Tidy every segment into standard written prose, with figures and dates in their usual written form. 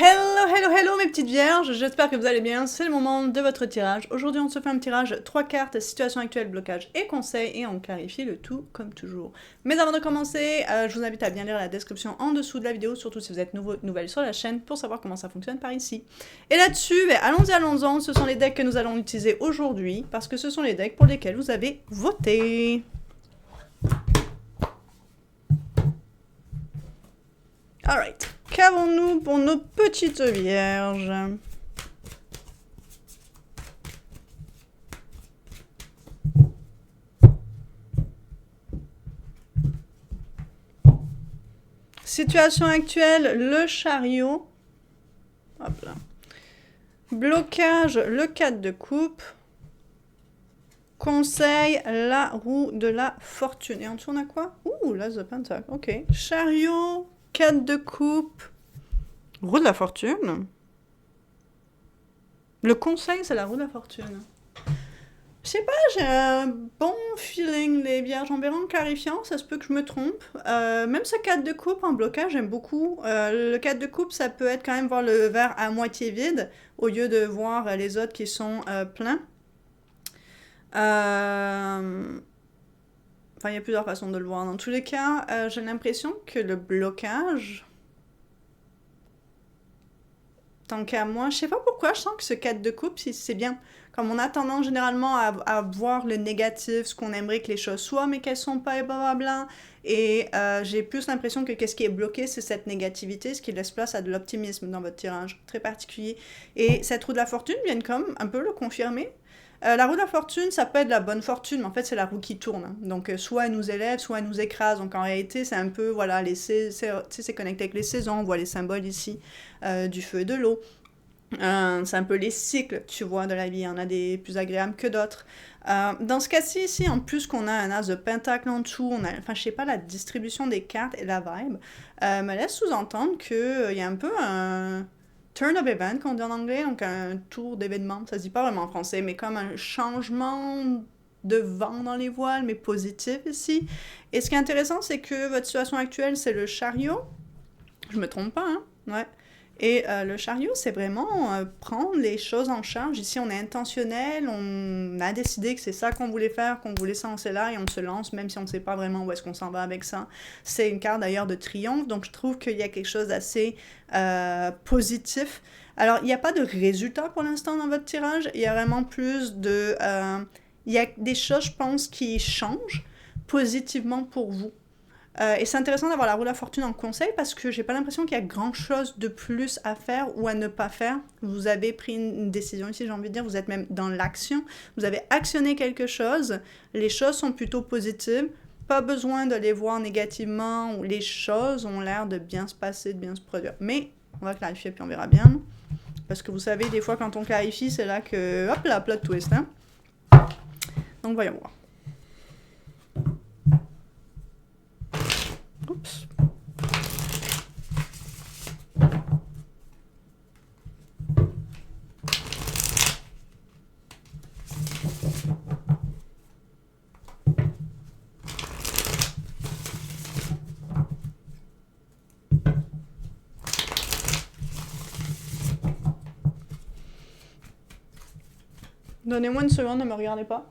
Hello, hello, hello mes petites vierges, j'espère que vous allez bien, c'est le moment de votre tirage. Aujourd'hui on se fait un tirage 3 cartes, situation actuelle, blocage et conseils, et on clarifie le tout comme toujours. Mais avant de commencer, je vous invite à bien lire la description en dessous de la vidéo, surtout si vous êtes nouvelle sur la chaîne, pour savoir comment ça fonctionne par ici. Et là-dessus, allons-y, allons-en, ce sont les decks que nous allons utiliser aujourd'hui, parce que ce sont les decks pour lesquels vous avez voté. Alright. Qu'avons-nous pour nos petites vierges? Situation actuelle, le chariot. Hop là. Blocage, le 4 de coupe. Conseil, la roue de la fortune. Et en dessous, on a quoi? Ouh, l'as de pentacle. Ok. Chariot, 4 de coupe. Roue de la fortune. Le conseil, c'est la roue de la fortune. Je sais pas, j'ai un bon feeling, les vierges. On verra en clarifiant, ça se peut que je me trompe. Même ce 4 de coupe en blocage, j'aime beaucoup. Le 4 de coupe, ça peut être quand même voir le verre à moitié vide, au lieu de voir les autres qui sont pleins. Enfin, il y a plusieurs façons de le voir. Dans tous les cas, j'ai l'impression que le blocage... Tant qu'à moi, je sais pas pourquoi, je sens que ce 4 de coupe, c'est bien. Comme on a tendance généralement à voir le négatif, ce qu'on aimerait que les choses soient, mais qu'elles sont pas, et blablabla. Et j'ai plus l'impression que ce qui est bloqué, c'est cette négativité, ce qui laisse place à de l'optimisme dans votre tirage, très particulier. Et cette roue de la fortune vient comme un peu le confirmer. La roue de la fortune, ça peut être de la bonne fortune, mais en fait, c'est la roue qui tourne. Hein. Donc, soit elle nous élève, soit elle nous écrase. Donc, en réalité, c'est un peu, voilà, c'est connecté avec les saisons. On voit les symboles ici du feu et de l'eau. C'est un peu les cycles, tu vois, de la vie. Il y en a des plus agréables que d'autres. Dans ce cas-ci, ici, en plus qu'on a un as de pentacle en dessous, enfin, je sais pas, la distribution des cartes et la vibe me laisse sous-entendre qu'il y a un peu un... turn of event, qu'on dit en anglais, donc un tour d'événement, ça se dit pas vraiment en français, mais comme un changement de vent dans les voiles, mais positif ici. Et ce qui est intéressant, c'est que votre situation actuelle, c'est le chariot. Je me trompe pas, hein? Ouais. Et le chariot, c'est vraiment prendre les choses en charge. Ici, on est intentionnel, on a décidé que c'est ça qu'on voulait faire, qu'on voulait se lancer là, et on se lance, même si on ne sait pas vraiment où est-ce qu'on s'en va avec ça. C'est une carte d'ailleurs de triomphe, donc je trouve qu'il y a quelque chose d'assez positif. Alors, il n'y a pas de résultat pour l'instant dans votre tirage, il y a vraiment plus de... il y a des choses, je pense, qui changent positivement pour vous. Et c'est intéressant d'avoir la roue de la fortune en conseil parce que j'ai pas l'impression qu'il y a grand chose de plus à faire ou à ne pas faire. Vous avez pris une décision ici, j'ai envie de dire, vous êtes même dans l'action. Vous avez actionné quelque chose, les choses sont plutôt positives. Pas besoin de les voir négativement, ou les choses ont l'air de bien se passer, de bien se produire. Mais on va clarifier puis on verra bien. Parce que vous savez, des fois quand on clarifie, c'est là que, hop là, plot twist. Hein? Donc voyons voir. Oups. Donnez-moi une seconde, ne me regardez pas.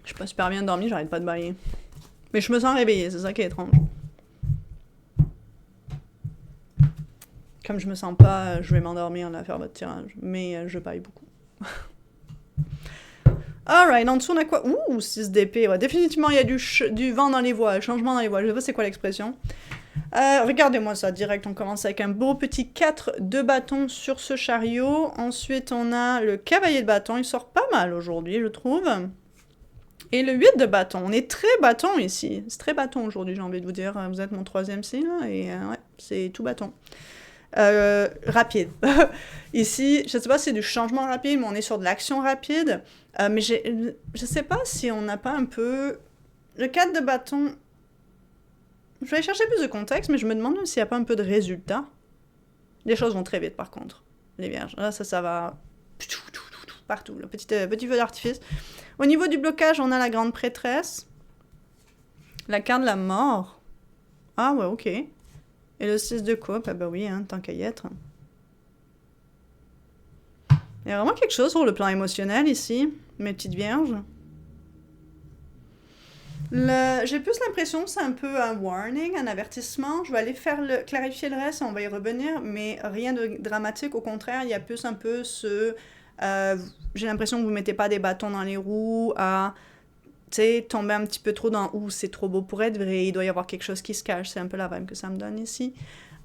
Je suis pas super bien dormi, j'arrête pas de bailler. Mais je me sens réveillée, c'est ça qui est étrange. Comme je me sens pas, je vais m'endormir là, faire votre tirage. Mais je baille beaucoup. Alright, en dessous on a quoi? Ouh, 6 d'épée. Ouais, définitivement, il y a du vent dans les voiles, changement dans les voiles. Je sais pas c'est quoi l'expression. Regardez-moi ça, direct, on commence avec un beau petit 4 de bâton sur ce chariot. Ensuite, on a le cavalier de bâton. Il sort pas mal aujourd'hui, je trouve. Et le 8 de bâton. On est très bâton ici. C'est très bâton aujourd'hui, j'ai envie de vous dire. Vous êtes mon troisième signe, et ouais, c'est tout bâton. Rapide. Ici, je sais pas si c'est du changement rapide, mais on est sur de l'action rapide. Mais je sais pas si on n'a pas un peu... Le 4 de bâton... Je vais aller chercher plus de contexte, mais je me demande s'il n'y a pas un peu de résultat. Les choses vont très vite, par contre. Les vierges. Là, ça va... Partout. Le petit feu d'artifice. Au niveau du blocage, on a la grande prêtresse. La carte de la mort. Ah ouais, ok. Et le 6 de coupe, ah bah oui, hein, tant qu'à y être. Il y a vraiment quelque chose sur le plan émotionnel ici, mes petites vierges. J'ai plus l'impression que c'est un peu un warning, un avertissement. Je vais aller clarifier le reste, on va y revenir, mais rien de dramatique. Au contraire, il y a plus un peu j'ai l'impression que vous mettez pas des bâtons dans les roues à, tu sais, tomber un petit peu trop dans où c'est trop beau pour être vrai, il doit y avoir quelque chose qui se cache. C'est un peu la vibe que ça me donne ici.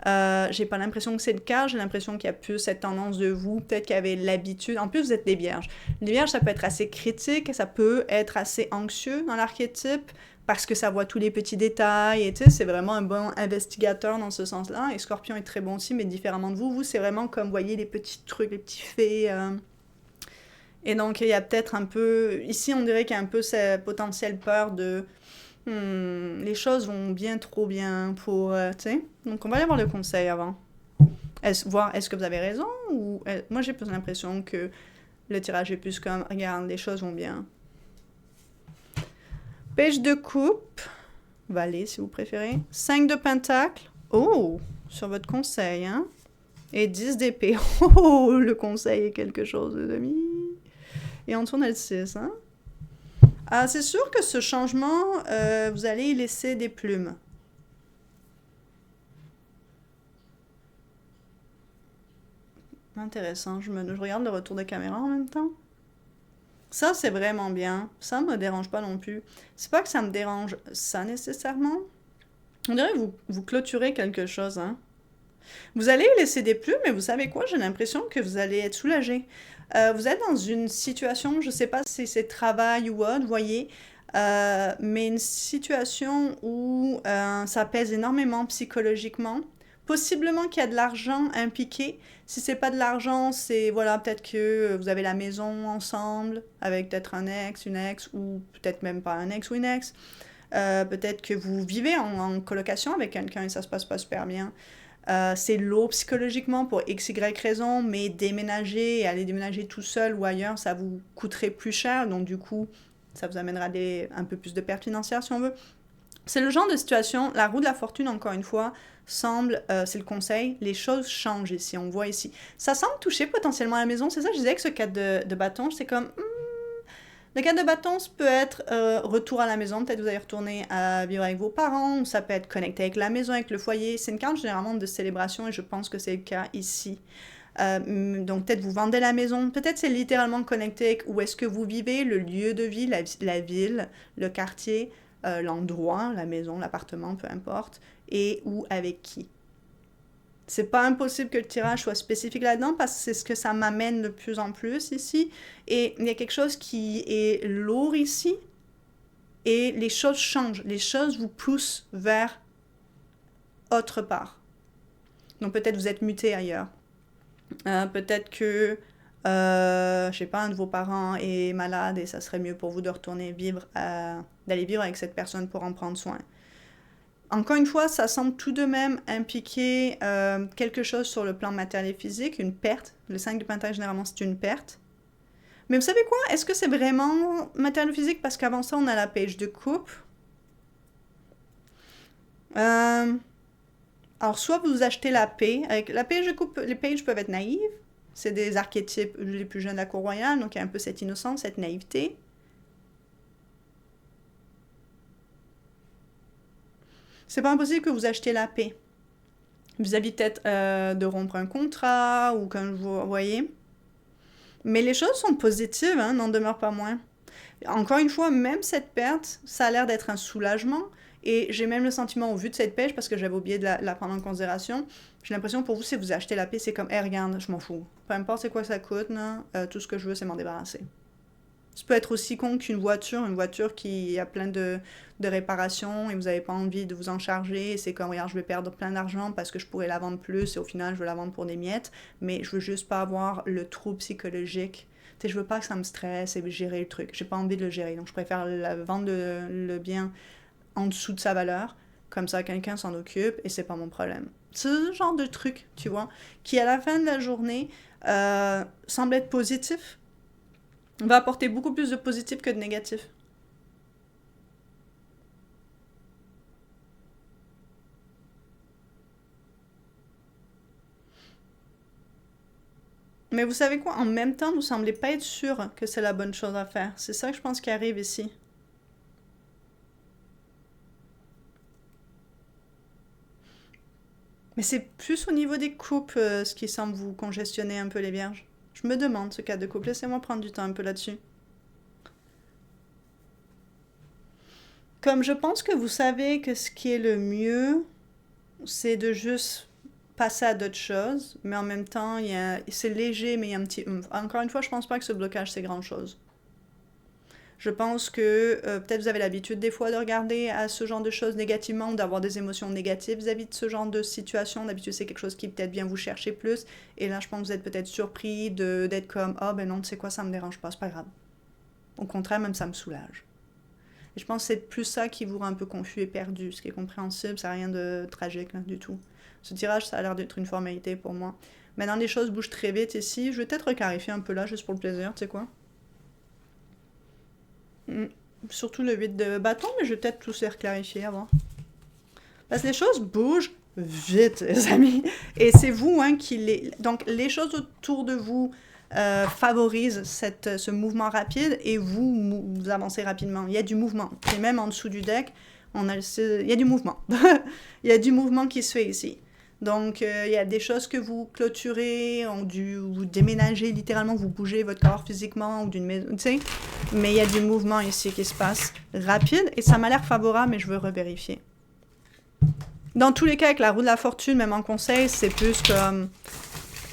J'ai pas l'impression que c'est le cas, j'ai l'impression qu'il y a plus cette tendance de vous, peut-être qu'il y avait l'habitude. En plus, vous êtes des vierges. Les vierges, ça peut être assez critique, ça peut être assez anxieux dans l'archétype, parce que ça voit tous les petits détails, et tu sais, c'est vraiment un bon investigateur dans ce sens-là. Et Scorpion est très bon aussi, mais différemment de vous. Vous, c'est vraiment comme, vous voyez, les petits trucs, les petits faits. Et donc, il y a peut-être un peu... Ici, on dirait qu'il y a un peu cette potentielle peur de... les choses vont bien trop bien pour... tu sais. Donc, on va aller voir le conseil avant. Voir est-ce que vous avez raison ou... Moi, j'ai plus l'impression que le tirage est plus comme... Regarde, les choses vont bien. Page de coupe. Valet, si vous préférez. 5 de pentacle. Oh! Sur votre conseil, hein? Et 10 d'épée. Oh! Le conseil est quelque chose, les amis. Et en dessous, on a le 6, hein? Ah, c'est sûr que ce changement, vous allez y laisser des plumes. Intéressant. Je regarde le retour de caméra en même temps. Ça, c'est vraiment bien. Ça me dérange pas non plus. C'est pas que ça me dérange ça nécessairement. On dirait que vous clôturez quelque chose, hein. Vous allez y laisser des plumes, mais vous savez quoi? J'ai l'impression que vous allez être soulagé. Vous êtes dans une situation, je sais pas si c'est travail ou autre, vous voyez, mais une situation où ça pèse énormément psychologiquement. Possiblement qu'il y a de l'argent impliqué. Si c'est pas de l'argent, c'est voilà, peut-être que vous avez la maison ensemble avec peut-être un ex, une ex, ou peut-être même pas un ex ou une ex. Peut-être que vous vivez en colocation avec quelqu'un et ça se passe pas super bien. C'est lourd psychologiquement pour x, y raison, mais déménager et aller déménager tout seul ou ailleurs, ça vous coûterait plus cher. Donc, du coup, ça vous amènera un peu plus de pertes financières si on veut. C'est le genre de situation, la roue de la fortune, encore une fois, semble, c'est le conseil, les choses changent ici, on voit ici. Ça semble toucher potentiellement à la maison, c'est ça que je disais que ce 4 de bâton, c'est comme... Le 4 de bâton, ça peut être retour à la maison, peut-être vous allez retourner à vivre avec vos parents, ou ça peut être connecté avec la maison, avec le foyer. C'est une carte généralement de célébration et je pense que c'est le cas ici. Donc peut-être vous vendez la maison, peut-être c'est littéralement connecté avec où est-ce que vous vivez, le lieu de vie, la ville, le quartier, l'endroit, la maison, l'appartement, peu importe, et ou avec qui. C'est pas impossible que le tirage soit spécifique là-dedans parce que c'est ce que ça m'amène de plus en plus ici. Et il y a quelque chose qui est lourd ici et les choses changent. Les choses vous poussent vers autre part. Donc peut-être vous êtes muté ailleurs. Peut-être que, je sais pas, un de vos parents est malade et ça serait mieux pour vous de retourner d'aller vivre avec cette personne pour en prendre soin. Encore une fois, ça semble tout de même impliquer quelque chose sur le plan matériel et physique, une perte. Le 5 de pentacle, généralement, c'est une perte. Mais vous savez quoi? Est-ce que c'est vraiment matériel ou physique? Parce qu'avant ça, on a la page de coupe. Alors, soit vous achetez la paix. Avec la page de coupe, les pages peuvent être naïves. C'est des archétypes les plus jeunes de la cour royale, donc il y a un peu cette innocence, cette naïveté. C'est pas impossible que vous achetiez la paix. Vis-à-vis peut-être de rompre un contrat ou comme vous voyez. Mais les choses sont positives, hein, n'en demeure pas moins. Encore une fois, même cette perte, ça a l'air d'être un soulagement. Et j'ai même le sentiment, au vu de cette pêche, parce que j'avais oublié de la prendre en considération, j'ai l'impression pour vous, si vous achetez la paix, c'est comme, hey, regarde, je m'en fous. Peu importe c'est quoi ça coûte, tout ce que je veux, c'est m'en débarrasser. Ça peut être aussi con qu'une voiture qui a plein de réparations et vous n'avez pas envie de vous en charger. Et c'est comme, regarde, je vais perdre plein d'argent parce que je pourrais la vendre plus et au final, je veux la vendre pour des miettes. Mais je veux juste pas avoir le trou psychologique. Tu sais, je veux pas que ça me stresse et gérer le truc. J'ai pas envie de le gérer. Donc, je préfère vendre le bien en dessous de sa valeur. Comme ça, quelqu'un s'en occupe et c'est pas mon problème. C'est ce genre de truc, tu vois, qui à la fin de la journée semble être positif. Va apporter beaucoup plus de positif que de négatif. Mais vous savez quoi? En même temps, vous semblez pas être sûr que c'est la bonne chose à faire. C'est ça que je pense qui arrive ici. Mais c'est plus au niveau des coupes ce qui semble vous congestionner un peu les vierges. Je me demande ce cas de couple. Laissez-moi prendre du temps un peu là-dessus. Comme je pense que vous savez que ce qui est le mieux, c'est de juste passer à d'autres choses, mais en même temps, c'est léger, mais il y a un petit Encore une fois, je pense pas que ce blocage, c'est grand-chose. Je pense que peut-être vous avez l'habitude des fois de regarder à ce genre de choses négativement ou d'avoir des émotions négatives vis-à-vis de ce genre de situation. D'habitude, c'est quelque chose qui peut-être vient vous chercher plus. Et là, je pense que vous êtes peut-être surpris d'être comme ah ben non, tu sais quoi, ça me dérange pas, c'est pas grave. Au contraire, même ça me soulage. Et je pense que c'est plus ça qui vous rend un peu confus et perdu, ce qui est compréhensible, ça n'a rien de tragique là, du tout. Ce tirage, ça a l'air d'être une formalité pour moi. Maintenant, les choses bougent très vite ici. Je vais peut-être reclarifier un peu là, juste pour le plaisir, tu sais quoi. Mm. Surtout le 8 de bâton, mais je vais peut-être tout se reclarifier avant. Parce que les choses bougent vite, les amis. Et c'est vous hein, qui les... Donc, les choses autour de vous favorisent ce mouvement rapide et vous avancez rapidement. Il y a du mouvement. Et même en dessous du deck, il y a du mouvement. Il y a du mouvement qui se fait ici. Donc, il y a des choses que vous clôturez, vous déménagez littéralement, vous bougez votre corps physiquement ou d'une maison, tu sais. Mais il y a du mouvement ici qui se passe rapide et ça m'a l'air favorable, mais je veux revérifier. Dans tous les cas, avec la roue de la fortune, même en conseil, c'est plus comme...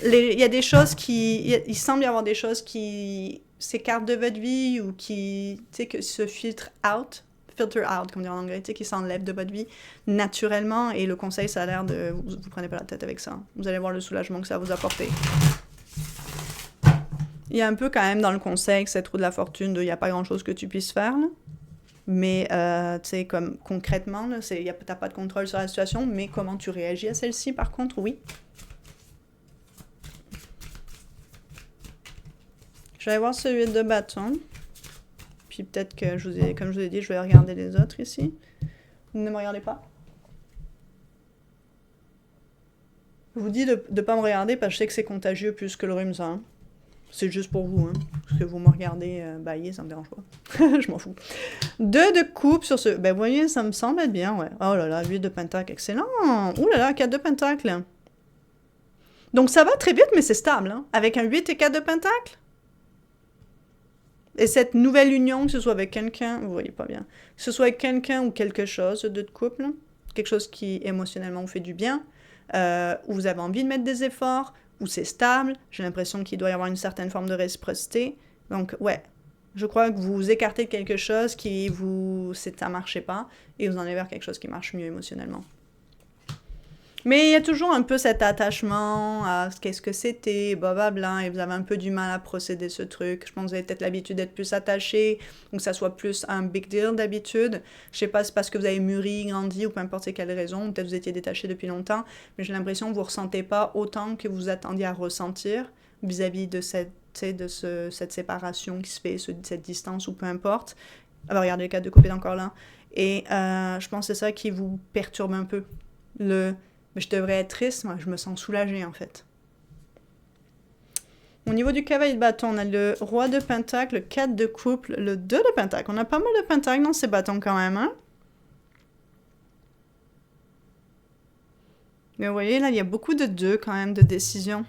Il y a des choses il semble y avoir des choses qui s'écartent de votre vie ou qui, tu sais, que se filtre out, comme dire en anglais, tu sais, qui s'enlèvent de votre vie naturellement. Et le conseil, ça a l'air de... Vous prenez pas la tête avec ça. Vous allez voir le soulagement que ça va vous apporter. Il y a un peu quand même dans le conseil que cette roue de la fortune, il n'y a pas grand-chose que tu puisses faire, là. Mais, tu sais, comme concrètement, t'as pas de contrôle sur la situation, mais comment tu réagis à celle-ci, par contre, oui. Je vais voir ce 8 de bâton. Puis peut-être que, comme je vous ai dit, je vais regarder les autres ici. Vous ne me regardez pas? Je vous dis de ne pas me regarder parce que je sais que c'est contagieux plus que le rhume, ça. Hein. C'est juste pour vous, hein. Parce que vous me regardez bailler, ça me dérange pas. Je m'en fous. 2 de coupe sur ce... Ben, vous voyez, ça me semble être bien, ouais. Oh là là, 8 de pentacle, excellent. Ouh là là, 4 de pentacle. Donc ça va très vite, mais c'est stable, hein. Avec un 8 et 4 de pentacle. Et cette nouvelle union, que ce soit avec quelqu'un, vous voyez pas bien, que ce soit avec quelqu'un ou quelque chose de couple, quelque chose qui émotionnellement vous fait du bien, où vous avez envie de mettre des efforts, où c'est stable, j'ai l'impression qu'il doit y avoir une certaine forme de réciprocité. Donc, ouais, je crois que vous écartez de quelque chose qui ça marchait pas, et vous en allez vers quelque chose qui marche mieux émotionnellement. Mais il y a toujours un peu cet attachement à qu'est-ce que c'était, blablabla, et vous avez un peu du mal à procéder ce truc. Je pense que vous avez peut-être l'habitude d'être plus attaché, ou que ça soit plus un big deal d'habitude. Je sais pas, c'est parce que vous avez mûri, grandi, ou peu importe quelle raison, peut-être vous étiez détaché depuis longtemps, mais j'ai l'impression que vous ressentez pas autant que vous attendiez à ressentir vis-à-vis de cette séparation qui se fait, cette distance, ou peu importe. Alors, regardez, le cas de couper encore là. Et je pense que c'est ça qui vous perturbe un peu. Mais je devrais être triste, moi, je me sens soulagée, en fait. Au niveau du cavalier de bâton, on a le roi de pentacle, le 4 de couple, le 2 de pentacle. On a pas mal de pentacles dans ces bâtons, quand même, hein? Mais vous voyez, là, il y a beaucoup de 2, quand même, de décisions.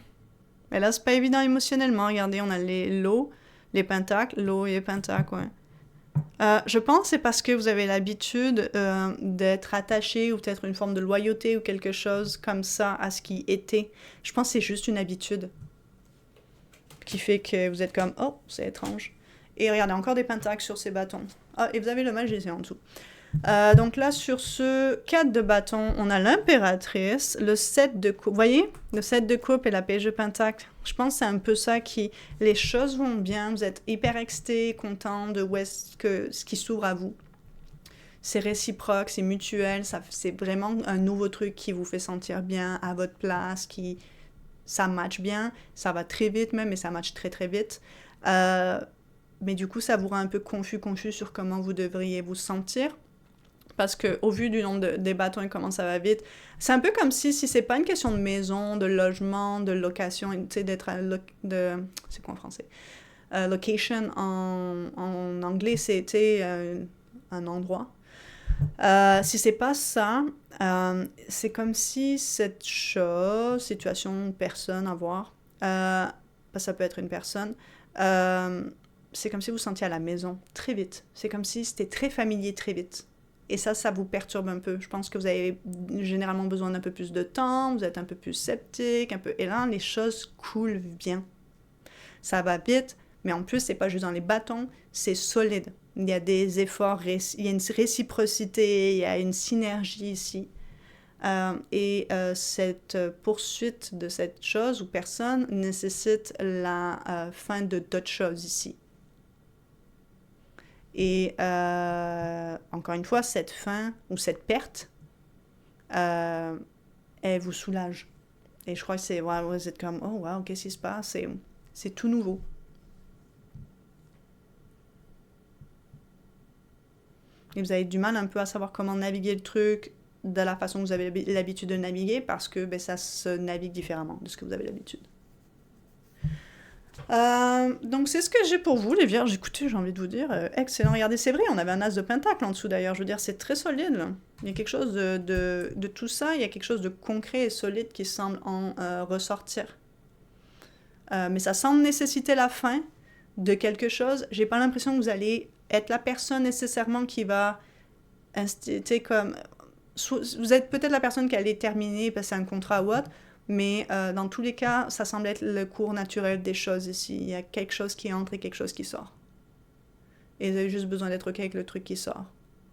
Mais là, c'est pas évident émotionnellement. Regardez, on a les pentacles, l'eau et les pentacles, ouais. Je pense que c'est parce que vous avez l'habitude d'être attaché ou peut-être une forme de loyauté ou quelque chose comme ça à ce qui était. Je pense que c'est juste une habitude qui fait que vous êtes comme « Oh, c'est étrange ». Et regardez, encore des pentacles sur ces bâtons. Ah, et vous avez le magicien en dessous. Donc là, sur ce 4 de bâton, on a l'impératrice, le 7 de coupe. Vous voyez? Le 7 de coupe et la page de pentacle. Je pense que c'est un peu ça qui... Les choses vont bien, vous êtes hyper excité, content de ce qui s'ouvre à vous. C'est réciproque, c'est mutuel, c'est vraiment un nouveau truc qui vous fait sentir bien à votre place, ça match bien, ça va très vite même, et ça match très très vite. Mais du coup, ça vous rend un peu confus sur comment vous devriez vous sentir. parce qu'au vu du nombre des bâtons et comment ça va vite, c'est un peu comme si c'est pas une question de maison, de logement, de location, tu sais, d'être c'est quoi en français? Location en anglais, c'était un endroit. Si c'est pas ça, c'est comme si cette chose, situation, personne à voir, ça peut être une personne, c'est comme si vous sentiez à la maison très vite. C'est comme si c'était très familier très vite. Et ça vous perturbe un peu. Je pense que vous avez généralement besoin d'un peu plus de temps, vous êtes un peu plus sceptique, un peu... Et là, les choses coulent bien. Ça va vite, mais en plus, c'est pas juste dans les bâtons, c'est solide. Il y a des efforts, il y a une réciprocité, il y a une synergie ici. Cette poursuite de cette chose ou personne nécessite la fin de d'autres choses ici. Et encore une fois, cette fin ou cette perte, elle vous soulage. Et je crois que c'est, ouais, vous êtes comme, oh wow, qu'est-ce qui se passe? C'est tout nouveau. Et vous avez du mal un peu à savoir comment naviguer le truc de la façon que vous avez l'habitude de naviguer parce que ça se navigue différemment de ce que vous avez l'habitude. Donc c'est ce que j'ai pour vous les vierges. Écoutez, j'ai envie de vous dire, excellent. Regardez, c'est vrai, on avait un as de pentacle en dessous d'ailleurs. Je veux dire, c'est très solide là. Il y a quelque chose de tout ça, il y a quelque chose de concret et solide qui semble en ressortir. Mais ça semble nécessiter la fin de quelque chose. J'ai pas l'impression que vous allez être la personne nécessairement qui va instituer comme... Vous êtes peut-être la personne qui allait terminer, passer un contrat ou autre, mais dans tous les cas, ça semble être le cours naturel des choses ici. Il y a quelque chose qui entre et quelque chose qui sort. Et vous avez juste besoin d'être OK avec le truc qui sort.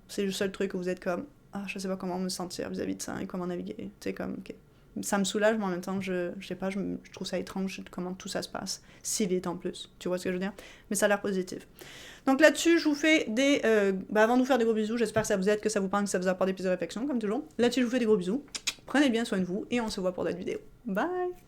C'est le seul truc où vous êtes comme, je sais pas comment me sentir vis-à-vis de ça et comment naviguer. Tu sais, comme, OK. Ça me soulage, mais en même temps, je sais pas, je trouve ça étrange comment tout ça se passe. Si vite en plus. Tu vois ce que je veux dire? Mais ça a l'air positif. Donc là-dessus, je vous fais des... avant de vous faire des gros bisous, j'espère que ça vous aide, que ça vous parle, que ça vous apporte des pistes de réflexion, comme toujours. Là-dessus, je vous fais des gros bisous. Prenez bien soin de vous et on se voit pour d'autres vidéos. Bye!